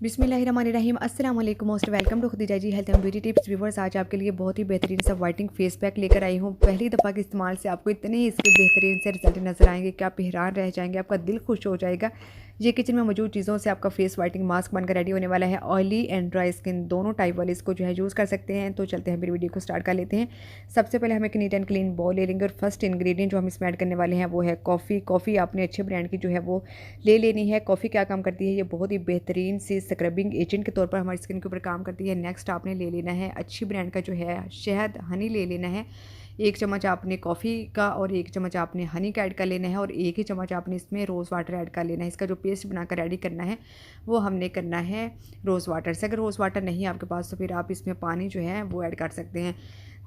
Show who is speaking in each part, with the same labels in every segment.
Speaker 1: बिस्मिल्लाहिर्रहमानिर्रहीम अस्सलाम वालेकुम most welcome to Khudija ji health and beauty tips viewers. आज आपके लिए बहुत ही बेहतरीन सा वाइटनिंग फेस पैक लेकर आई हूँ। पहली दफ़ा के इस्तेमाल से आपको इतने ही इसके बेहतरीन से रिजल्ट नजर आएंगे कि आप हैरान रह जाएंगे, आपका दिल खुश हो जाएगा। ये किचन में मौजूद चीज़ों से आपका फेस वाइटनिंग मास्क बनकर रेडी होने वाला है। ऑयली एंड ड्राई स्किन दोनों टाइप वाले इसको जो है यूज़ कर सकते हैं। तो चलते हैं मेरी वीडियो को स्टार्ट कर लेते हैं। सबसे पहले हम एक नीट एंड क्लीन बॉल ले लेंगे और फर्स्ट इंग्रेडिएंट जो हम इसमें ऐड करने वाले हैं वो है कॉफ़ी। कॉफ़ी आपने अच्छे ब्रांड की जो है वो ले लेनी है। कॉफ़ी क्या काम करती है, ये बहुत ही बेहतरीन सी स्क्रबिंग एजेंट के तौर पर हमारी स्किन के ऊपर काम करती है। नेक्स्ट आपने ले लेना है अच्छी ब्रांड का जो है शहद, हनी ले लेना है। 1 चम्मच आपने कॉफ़ी का और 1 चम्मच आपने हनी का ऐड कर लेना है और 1 ही चम्मच आपने इसमें रोज़ वाटर ऐड कर लेना है। इसका जो पेस्ट बनाकर रेडी करना है वो हमने करना है रोज़ वाटर से। अगर रोज़ वाटर नहीं है आपके पास तो फिर आप इसमें पानी जो है वो ऐड कर सकते हैं।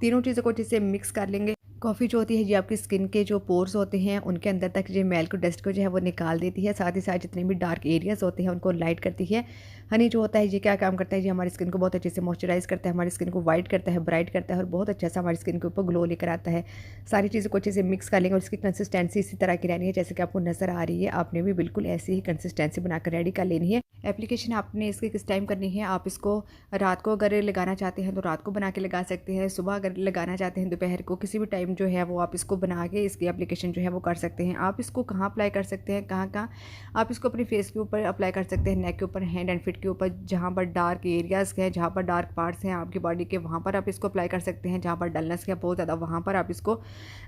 Speaker 1: तीनों चीज़ों को जिससे मिक्स कर लेंगे। कॉफ़ी जो होती है ये आपकी स्किन के जो पोर्स होते हैं उनके अंदर तक जो मेल को डस्ट को जो है वो निकाल देती है। साथ ही साथ जितने भी डार्क एरियाज़ होते हैं उनको लाइट करती है। हनी जो होता है ये क्या काम करता है, ये हमारी स्किन को बहुत अच्छे से मॉइस्चराइज करता है, हमारी स्किन को वाइट करता है, ब्राइट करता है और बहुत अच्छा सा हमारी स्किन के ऊपर ग्लो लेकर आता है। सारी चीज़ों को अच्छे से मिक्स कर लेंगे और इसकी कंसिस्टेंसी इसी तरह की रहनी है जैसे कि आपको नज़र आ रही है। आपने भी बिल्कुल ऐसी ही कंसिस्टेंसी बनाकर रेडी कर लेनी है। एप्लीकेशन आपने इसकी किस टाइम करनी है, आप इसको रात को अगर लगाना चाहते हैं तो रात को बना के लगा सकते हैं। सुबह अगर लगाना चाहते हैं दोपहर को, किसी भी टाइम जो है वो आप इसको बना के इसकी एप्लीकेशन जो है वो कर सकते हैं। आप इसको कहाँ अप्लाई कर सकते हैं, कहाँ आप इसको अपने फेस के ऊपर अप्लाई कर सकते हैं, नेक के ऊपर, हैंड एंड फिट के ऊपर, जहाँ पर डार्क एरियाज़ हैं, जहाँ पर डार्क पार्ट्स हैं आपकी बॉडी के, वहाँ पर आप इसको अप्लाई कर सकते हैं। जहाँ पर डलनेस है बहुत ज़्यादा वहाँ पर आप इसको,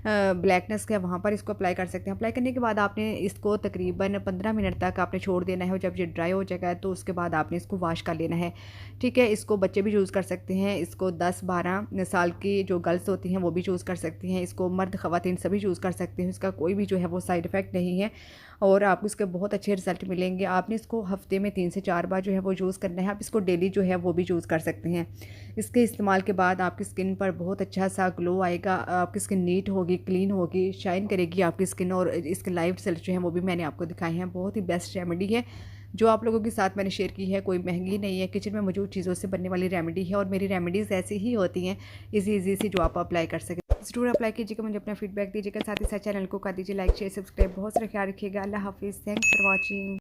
Speaker 1: ब्लैकनेस है वहाँ पर इसको अप्लाई कर सकते हैं। अप्लाई करने के बाद आपने इसको तकरीबन 15 मिनट तक आपने छोड़ देना है और जब ये ड्राई हो जाएगा तो उसके बाद आपने इसको वॉश कर लेना है। ठीक है, इसको बच्चे भी यूज़ कर सकते हैं, इसको 10-12 साल की जो गर्ल्स होती हैं वो भी यूज़ कर सकती हैं, इसको मर्द ख़वातीन सभी यूज़ कर सकते हैं। इसका कोई भी जो है वो साइड इफ़ेक्ट नहीं है और आपको इसके बहुत अच्छे रिजल्ट मिलेंगे। आपने इसको हफ्ते में 3 से 4 बार जो है वो यूज़ करना है। आप इसको डेली जो है वो भी यूज़ कर सकते हैं। इसके इस्तेमाल के बाद आपकी स्किन पर बहुत अच्छा सा ग्लो आएगा, आपकी स्किन नीट होगी, क्लीन होगी, शाइन करेगी आपकी स्किन और इसके लाइव रिजल्ट जो हैं वो भी मैंने आपको दिखाए हैं। बहुत ही बेस्ट रेमेडी है जो आप लोगों के साथ मैंने शेयर की है। कोई महंगी नहीं है, किचन में मौजूद चीज़ों से बनने वाली रेमेडी है और मेरी रेमेडीज़ ऐसी ही होती हैं इजी सी जो आप अप्लाई कर सकें। ज़रूर अप्लाई कीजिएगा, मुझे अपना फीडबैक दीजिएगा, साथ ही साथ चैनल को कर दीजिए लाइक, शेयर, सब्सक्राइब। बहुत सारा ख्याल रखिएगा। अल्लाह हाफिज़। Thanks for watching.